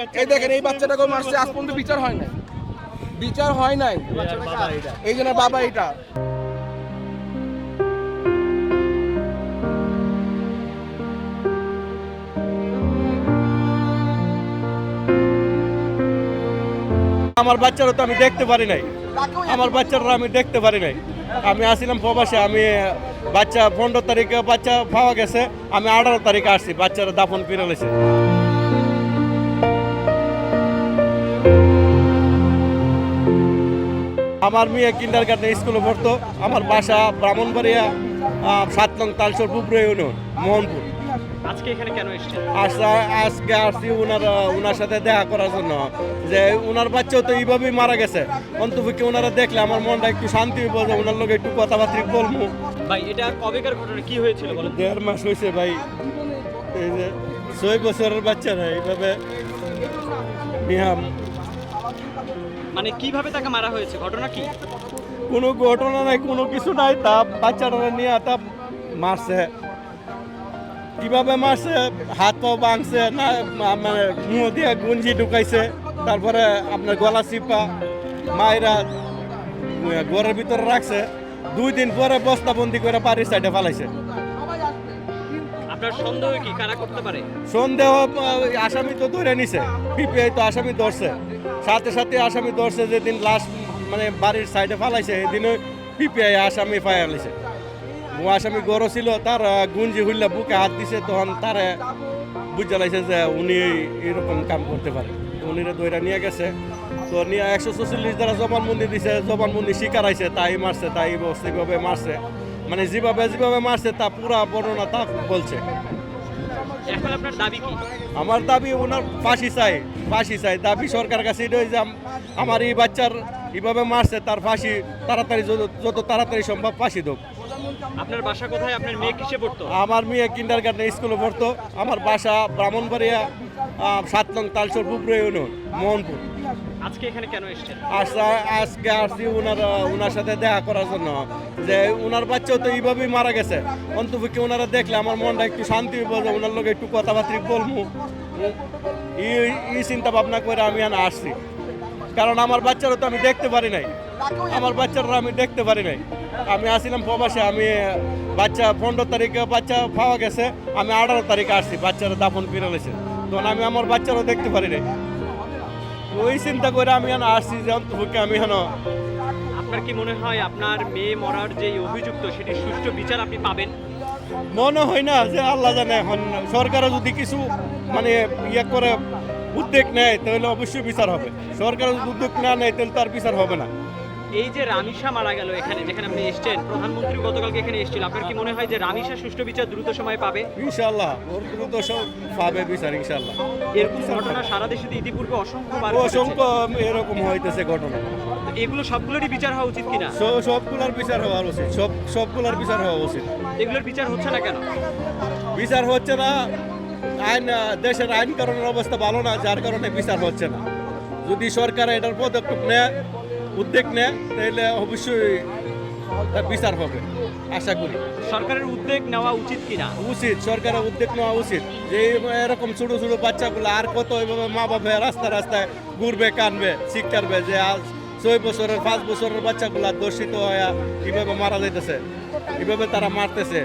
এই দেখেন এই বাচ্চাটাকেও মারছে, আজ পর্যন্ত বিচার হয় নাই, বিচার হয় নাই। এই জন্য বাবা এটা আমার বাচ্চারা তো আমি দেখতে পারি নাই, আমার বাচ্চারা আমি দেখতে পারি নাই। আমি আসছিলাম প্রবাসে, আমি বাচ্চা 15 তারিখে বাচ্চা পাওয়া গেছে, আমি 18 তারিখে আসছি, বাচ্চারা দাফন পিরালেছে। আমার মেয়ে কিন্ডার গার্ডেন স্কুলে পড়তো। আমার বাসা ব্রাহ্মণবাড়িয়া 7 নং তালসর পুকুর ইউনিয়ন মোহনপুর। আজকে এখানে কেন এসেছেন? আজকে আসছি ওনার সাথে দেখা করার জন্য, যে ওনার বাচ্চাও তো এইভাবেই মারা গেছে। অন্তপক্ষে ওনারা দেখলে আমার মনটা একটু শান্তি হইব, যে ওনার লোক একটু কথাবার্তা বলবো। ভাই এটা কবেকার ঘটনা, কি হয়েছিল বলেন? 1.5 মাস হয়েছে ভাই। এই যে 6 বছরের বাচ্চারা এইভাবে মানে কিভাবে তাকে মারা হয়েছে, ঘটনা কি? কোনো ঘটনা নাই, কোনো কিছু নাই, তা বাচ্চারা নিয়ে তা মারছে। কিভাবে মারছে, হাত পা ভাঙছে না, মানে মুখ দিয়ে গুঞ্জি ঢুকাইছে, তারপরে আপনার গলা চিপা মায়েরা ঘরের ভিতরে রাখছে। 2 দিন পরে বস্তাবন্দি করে বাড়ির সাইডে ফালাইছে। আপনার সন্দেহ কি কারা করতে পারে? সন্দেহ আসামি তো ধরে নিছে, পিপিআই তো আসামি ধরছে, সাথে সাথে আসামি ধরছে। যেদিন লাস্ট মানে বাড়ির সাইডে ফালাইছে, এদিনও পিপিআই আসামি ফায়ালাইছে। ও আসামি গড় ছিল, তার গুঞ্জি হইলে বুকে হাত দিছে, তখন তারে বুঝে লাইছে যে উনি এরকম কাম করতে পারে। উনিরা দইরা নিয়ে গেছে, তো নিয়ে 144 দ্বারা জবানবন্দি দিছে, জবানবন্দি স্বীকার আইছে, তাই মারছে, তাই এইভাবে মারছে, মানে যেভাবে মারছে তা পুরা বর্ণনা তা বলছে। এখন আপনার দাবি কি? আমার দাবি ওনার ফাঁসি চাই। দাবি সরকার কাছে এটাই যে আমার এই বাচ্চার এইভাবে মারছে, তার ফাঁসি তাড়াতাড়ি, যত তাড়াতাড়ি সম্ভব ফাঁসি হোক। আপনার বাসা কোথায়? আপনার মেয়ে কিসে পড়তো? আমার মেয়ে কিন্ডার গার্ডেন স্কুলে পড়তো। আমার বাসা ব্রাহ্মণবাড়িয়া 7 নং তালসর পুকুর ইউনিয়ন মোহনপুর। আজকে এখানে কেন এসেছেন? আজকে আসছি ওনার সাথে দেখা করার জন্য, যে ওনার বাচ্চাও তো এইভাবেই মারা গেছে। অন্তপক্ষে ওনারা দেখলে আমার মনটা একটু শান্তি হইব, যে ওনার লোক একটু কথাবার্তা বলবো। এই চিন্তা ভাবনা করে আমি আসছি, কারণ আমার বাচ্চারা তো আমি দেখতে পারি নাই, আমার বাচ্চারা আমি দেখতে পারি নাই। আমি আসছিলাম প্রবাসে, আমি বাচ্চা 15 তারিখে বাচ্চা পাওয়া গেছে, আমি 18 তারিখে আসছি, বাচ্চারা দাফন পিরালেছে, তখন আমি আমার বাচ্চারাও দেখতে পারি নাই। ওই চিন্তা করে আমি আসছি, যে অন্তপক্ষে আমি আপনার কি মনে হয় আপনার মেয়ে মরার যে অভিযুক্ত সেটি সুষ্ঠু বিচার আপনি পাবেন? মনে হয় না, যে আল্লাহ জানে। এখন সরকারও যদি কিছু মানে করে উদ্যোগ নেয়, তাহলে অবশ্যই বিচার হবে। সরকার যদি উদ্যোগ না নেয়, তাহলে তার বিচার হবে না। এই যে রামিসা মারা গেল এখানে, যেখানে আপনি এসেছেন, প্রধানমন্ত্রী গতকালকে এখানে এসেছিল, আপনার কি মনে হয় যে রামিসা সুষ্ঠু বিচার দ্রুত সময় পাবে? ইনশাআল্লাহ ওর দ্রুত পাবে বিচার, ইনশাআল্লাহ। এরকম ঘটনা সারা দেশে ইতিপূর্বে অসংখ্যবার ঘটেছে। অসংখ্য এরকম হইতেছে ঘটনা। এগুলো সবগুলোরই বিচার হওয়া উচিত কিনা? সবগুলার বিচার হওয়া উচিত, সবগুলার বিচার হওয়া উচিত। এগুলোর বিচার হচ্ছে না কেন? বিচার হচ্ছে না, দেশের আইন কানুনের অবস্থা ভালো না, যার কারণে বিচার হচ্ছে না। যদি সরকার এটার পদক্ষেপ নেয়, উদ্যোগ নেয়, তাহলে অবশ্যই তার বিচার হবে, আশা করি। সরকারের উদ্যোগ নেওয়া উচিত কিনা? উচিত, সরকারের উদ্যোগ নেওয়া উচিত। যে এরকম ছোট ছোট বাচ্চাগুলো আর কত এইভাবে মা বাবা রাস্তায় ঘুরবে, কানবে, শিক্ষারবে, যে আজ 6 বছরের 5 বছরের বাচ্চাগুলা দর্শিত হয়ে এইভাবে মারা যাইতেছে, এইভাবে তারা মারতেছে।